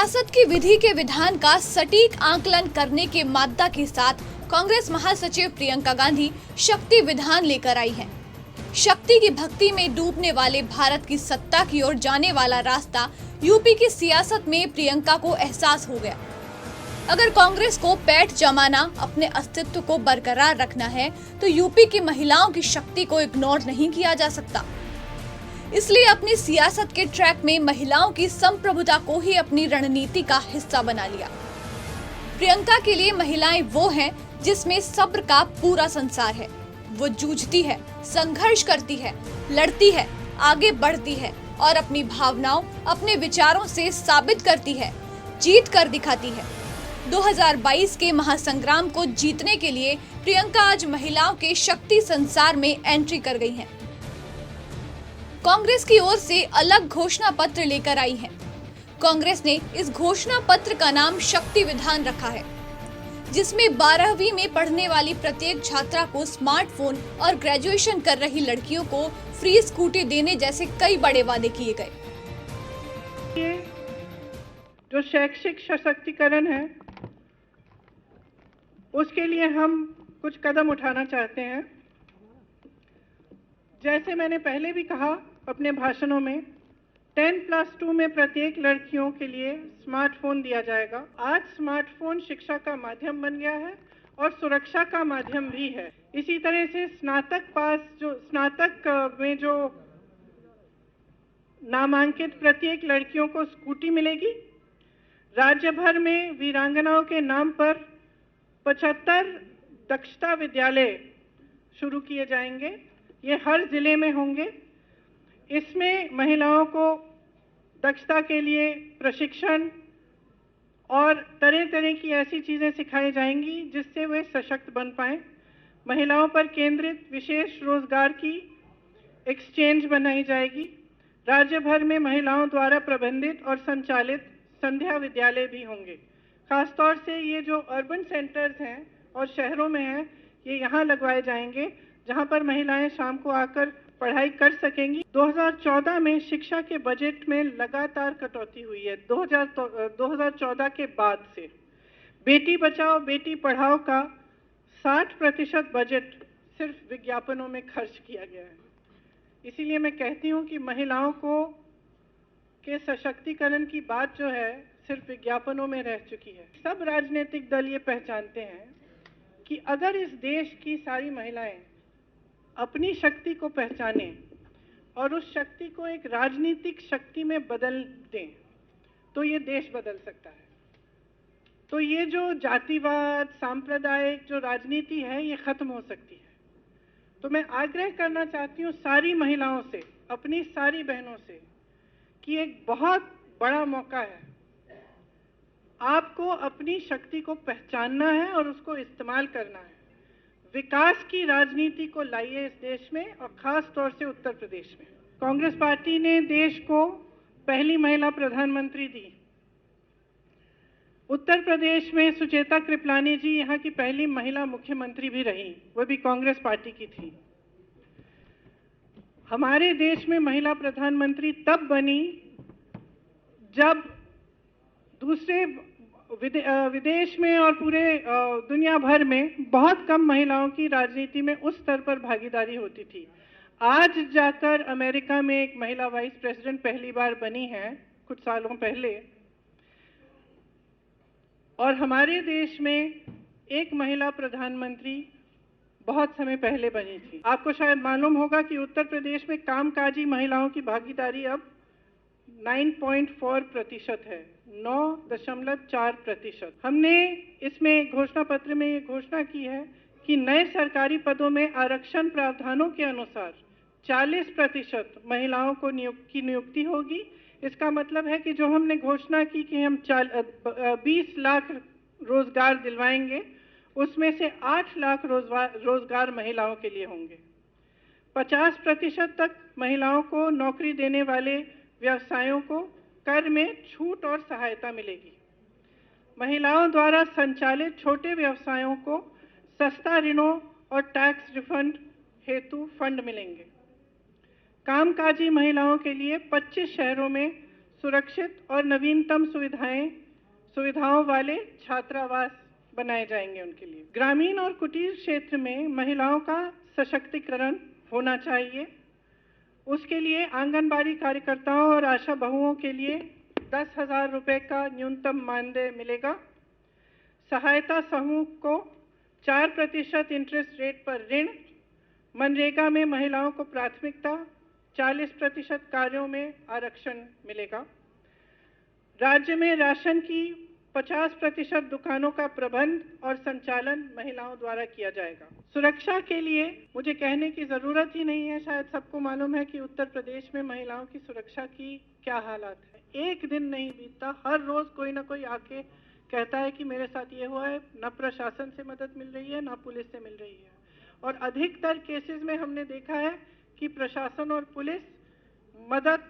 सियासत की विधि के विधान का सटीक आकलन करने के मादा के साथ कांग्रेस महासचिव प्रियंका गांधी शक्ति विधान लेकर आई हैं। शक्ति की भक्ति में डूबने वाले भारत की सत्ता की ओर जाने वाला रास्ता यूपी की सियासत में प्रियंका को एहसास हो गया। अगर कांग्रेस को पैठ जमाना, अपने अस्तित्व को बरकरार रखना है तो यूपी की महिलाओं की शक्ति को इग्नोर नहीं किया जा सकता। इसलिए अपनी सियासत के ट्रैक में महिलाओं की संप्रभुता को ही अपनी रणनीति का हिस्सा बना लिया। प्रियंका के लिए महिलाएं वो हैं जिसमें सब्र का पूरा संसार है। वो जूझती है, संघर्ष करती है, लड़ती है, आगे बढ़ती है और अपनी भावनाओं, अपने विचारों से साबित करती है, जीत कर दिखाती है। 2022 के महासंग्राम को जीतने के लिए प्रियंका आज महिलाओं के शक्ति संसार में एंट्री कर गई हैं। कांग्रेस की ओर से अलग घोषणा पत्र लेकर आई है। कांग्रेस ने इस घोषणा पत्र का नाम शक्ति विधान रखा है, जिसमें 12वीं में पढ़ने वाली प्रत्येक छात्रा को स्मार्टफोन और ग्रेजुएशन कर रही लड़कियों को फ्री स्कूटी देने जैसे कई बड़े वादे किए गए। जो शैक्षिक सशक्तिकरण है, उसके लिए हम कुछ कदम उठाना चाहते हैं। जैसे मैंने पहले भी कहा अपने भाषणों में, 10+2 में प्रत्येक लड़कियों के लिए स्मार्टफोन दिया जाएगा। आज स्मार्टफोन शिक्षा का माध्यम बन गया है और सुरक्षा का माध्यम भी है। इसी तरह से स्नातक में जो नामांकित प्रत्येक लड़कियों को स्कूटी मिलेगी। राज्य भर में वीरांगनाओं के नाम पर 75 दक्षता विद्यालय शुरू किए जाएंगे। ये हर जिले में होंगे। इसमें महिलाओं को दक्षता के लिए प्रशिक्षण और तरह तरह की ऐसी चीज़ें सिखाई जाएंगी जिससे वे सशक्त बन पाएं। महिलाओं पर केंद्रित विशेष रोजगार की एक्सचेंज बनाई जाएगी। राज्य भर में महिलाओं द्वारा प्रबंधित और संचालित संध्या विद्यालय भी होंगे। खासतौर से ये जो अर्बन सेंटर्स हैं और शहरों में हैं, ये यहाँ लगवाए जाएंगे जहाँ पर महिलाएं शाम को आकर पढ़ाई कर सकेंगी। 2014 में शिक्षा के बजट में लगातार कटौती हुई है। 2014 के बाद से बेटी बचाओ बेटी पढ़ाओ का 60% बजट सिर्फ विज्ञापनों में खर्च किया गया है। इसीलिए मैं कहती हूँ कि महिलाओं के सशक्तिकरण की बात जो है सिर्फ विज्ञापनों में रह चुकी है। सब राजनीतिक दल ये पहचानते हैं कि अगर इस देश की सारी महिलाएं अपनी शक्ति को पहचाने और उस शक्ति को एक राजनीतिक शक्ति में बदल दें तो ये देश बदल सकता है। तो ये जो जातिवाद, सांप्रदायिक जो राजनीति है, ये खत्म हो सकती है। तो मैं आग्रह करना चाहती हूँ सारी महिलाओं से, अपनी सारी बहनों से, कि एक बहुत बड़ा मौका है। आपको अपनी शक्ति को पहचानना है और उसको इस्तेमाल करना है। विकास की राजनीति को लाइए इस देश में और खास तौर से उत्तर प्रदेश में। कांग्रेस पार्टी ने देश को पहली महिला प्रधानमंत्री दी। उत्तर प्रदेश में सुचेता कृपलानी जी यहाँ की पहली महिला मुख्यमंत्री भी रही, वो भी कांग्रेस पार्टी की थी। हमारे देश में महिला प्रधानमंत्री तब बनी जब दूसरे विदेश में और पूरे दुनिया भर में बहुत कम महिलाओं की राजनीति में उस स्तर पर भागीदारी होती थी। आज जाकर अमेरिका में एक महिला वाइस प्रेसिडेंट पहली बार बनी है कुछ सालों पहले, और हमारे देश में एक महिला प्रधानमंत्री बहुत समय पहले बनी थी। आपको शायद मालूम होगा कि उत्तर प्रदेश में कामकाजी महिलाओं की भागीदारी अब 9.4% है, 9.4%। हमने इसमें घोषणा पत्र में ये घोषणा की है कि नए सरकारी पदों में आरक्षण प्रावधानों के अनुसार 40% महिलाओं को नियुक्ति होगी। इसका मतलब है कि जो हमने घोषणा की कि हम 20 लाख रोजगार दिलवाएंगे, उसमें से 8 लाख रोजगार महिलाओं के लिए होंगे। 50% तक महिलाओं को नौकरी देने वाले व्यवसायों को कर में छूट और सहायता मिलेगी। महिलाओं द्वारा संचालित छोटे व्यवसायों को सस्ता ऋणों और टैक्स रिफंड हेतु फंड मिलेंगे। कामकाजी महिलाओं के लिए 25 शहरों में सुरक्षित और नवीनतम सुविधाओं वाले छात्रावास बनाए जाएंगे उनके लिए। ग्रामीण और कुटीर क्षेत्र में महिलाओं का सशक्तिकरण होना चाहिए। उसके लिए आंगनबाड़ी कार्यकर्ताओं और आशा बहुओं के लिए 10,000 रुपये का न्यूनतम मानदेय मिलेगा। सहायता समूह को 4% इंटरेस्ट रेट पर ऋण। मनरेगा में महिलाओं को प्राथमिकता। 40% कार्यों में आरक्षण मिलेगा। राज्य में राशन की 50% दुकानों का प्रबंध और संचालन महिलाओं द्वारा किया जाएगा। सुरक्षा के लिए मुझे कहने की ज़रूरत ही नहीं है, शायद सबको मालूम है कि उत्तर प्रदेश में महिलाओं की सुरक्षा की क्या हालात है। एक दिन नहीं बीतता, हर रोज़ कोई ना कोई आके कहता है कि मेरे साथ ये हुआ है। न प्रशासन से मदद मिल रही है, न पुलिस से मिल रही है। और अधिकतर केसेस में हमने देखा है कि प्रशासन और पुलिस मदद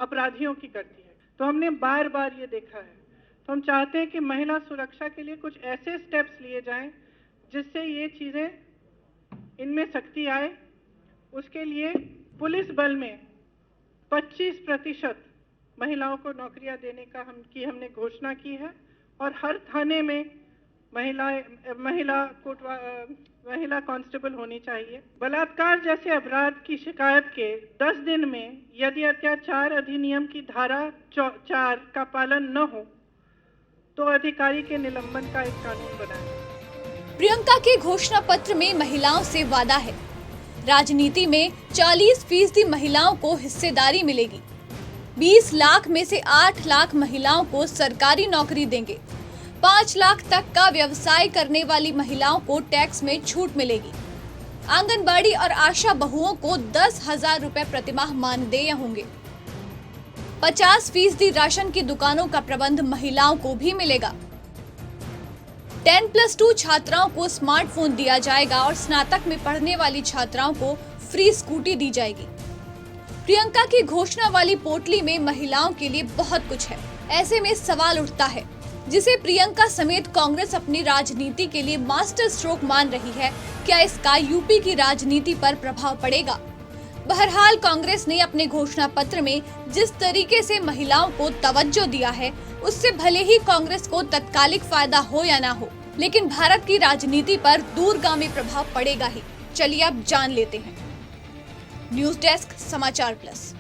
अपराधियों की करती है। तो हमने बार बार ये देखा है। तो हम चाहते हैं कि महिला सुरक्षा के लिए कुछ ऐसे स्टेप्स लिए जाएं जिससे ये चीज़ें इनमें सख्ती आए। उसके लिए पुलिस बल में 25% महिलाओं को नौकरियां देने का हमने घोषणा की है और हर थाने में महिला कांस्टेबल होनी चाहिए। बलात्कार जैसे अपराध की शिकायत के 10 दिन में यदि अत्याचार अधिनियम की धारा 4 का पालन न हो तो अधिकारी के निलंबन का एक कानून बनाएं। प्रियंका के घोषणा पत्र में महिलाओं से वादा है। राजनीति में 40% महिलाओं को हिस्सेदारी मिलेगी। 20 लाख में से 8 लाख महिलाओं को सरकारी नौकरी देंगे। 5 लाख तक का व्यवसाय करने वाली महिलाओं को टैक्स में छूट मिलेगी। आंगनबाड़ी और आशा बहुओं को 10,000 रुपए प्रतिमाह मानदेय होंगे। 50% राशन की दुकानों का प्रबंध महिलाओं को भी मिलेगा। 10+2 छात्राओं को स्मार्टफोन दिया जाएगा और स्नातक में पढ़ने वाली छात्राओं को फ्री स्कूटी दी जाएगी। प्रियंका की घोषणा वाली पोटली में महिलाओं के लिए बहुत कुछ है। ऐसे में सवाल उठता है, जिसे प्रियंका समेत कांग्रेस अपनी राजनीति के लिए मास्टर स्ट्रोक मान रही है, क्या इसका यूपी की राजनीति पर प्रभाव पड़ेगा? बहरहाल कांग्रेस ने अपने घोषणा पत्र में जिस तरीके से महिलाओं को तवज्जो दिया है, उससे भले ही कांग्रेस को तत्कालिक फायदा हो या ना हो, लेकिन भारत की राजनीति पर दूरगामी प्रभाव पड़ेगा ही। चलिए अब जान लेते हैं। न्यूज़ डेस्क समाचार प्लस।